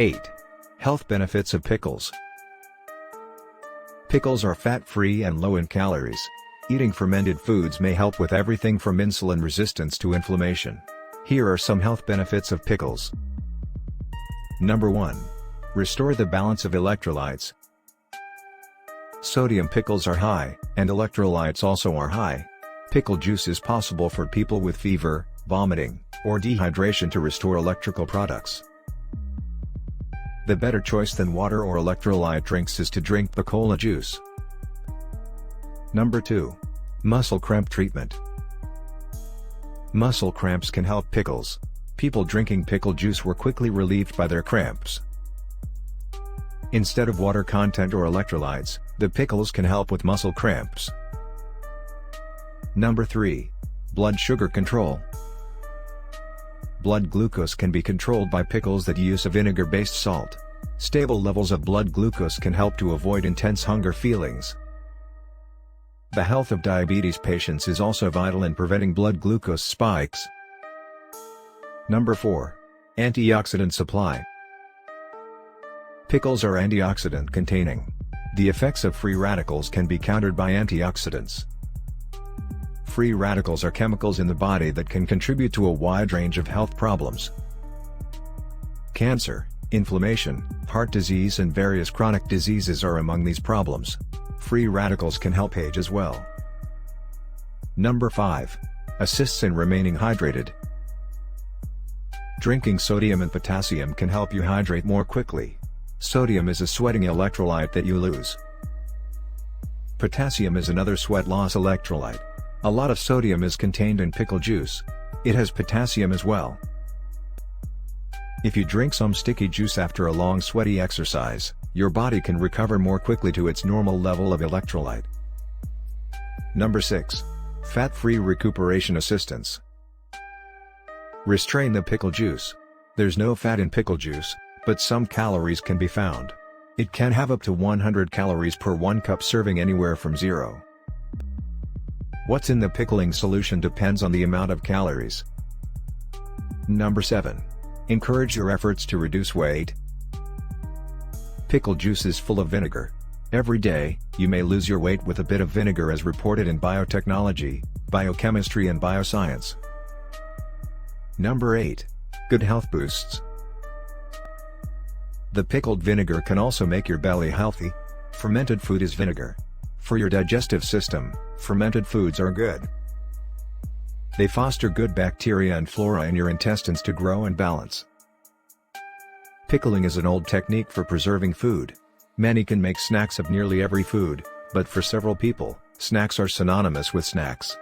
8. Health benefits of pickles. Pickles are fat-free and low in calories. Eating fermented foods may help with everything from insulin resistance to inflammation. Here are some health benefits of pickles. Number 1. Restore the balance of electrolytes. Sodium pickles are high, and electrolytes also are high. Pickle juice is possible for people with fever, vomiting, or dehydration to restore electrical products. The better choice than water or electrolyte drinks is to drink Pecola juice. Number 2. Muscle cramp treatment. Muscle cramps can help pickles. People drinking pickle juice were quickly relieved by their cramps. Instead of water content or electrolytes, the pickles can help with muscle cramps. Number 3. Blood sugar control. Blood glucose can be controlled by pickles that use a vinegar-based salt. Stable levels of blood glucose can help to avoid intense hunger feelings. The health of diabetes patients is also vital in preventing blood glucose spikes. Number 4. Antioxidant supply. Pickles are antioxidant containing. The effects of free radicals can be countered by antioxidants. Free radicals are chemicals in the body that can contribute to a wide range of health problems. Cancer, inflammation, heart disease and various chronic diseases are among these problems. Free radicals can help age as well. Number 5. Assists in remaining hydrated. Drinking sodium and potassium can help you hydrate more quickly. Sodium is a sweating electrolyte that you lose. Potassium is another sweat loss electrolyte. A lot of sodium is contained in pickle juice. It has potassium as well. If you drink some sticky juice after a long sweaty exercise, your body can recover more quickly to its normal level of electrolyte. Number 6. Fat-free recuperation assistance. Restrain the pickle juice. There's no fat in pickle juice, but some calories can be found. It can have up to 100 calories per 1 cup serving, anywhere from 0. What's in the pickling solution depends on the amount of calories. Number 7. Encourage your efforts to reduce weight. Pickle juice is full of vinegar. Every day, you may lose your weight with a bit of vinegar, as reported in biotechnology, biochemistry and bioscience. Number 8. Good health boosts. The pickled vinegar can also make your belly healthy. Fermented food is vinegar. For your digestive system, fermented foods are good. They foster good bacteria and flora in your intestines to grow and balance. Pickling is an old technique for preserving food. Many can make snacks of nearly every food, but for several people, snacks are synonymous with snacks.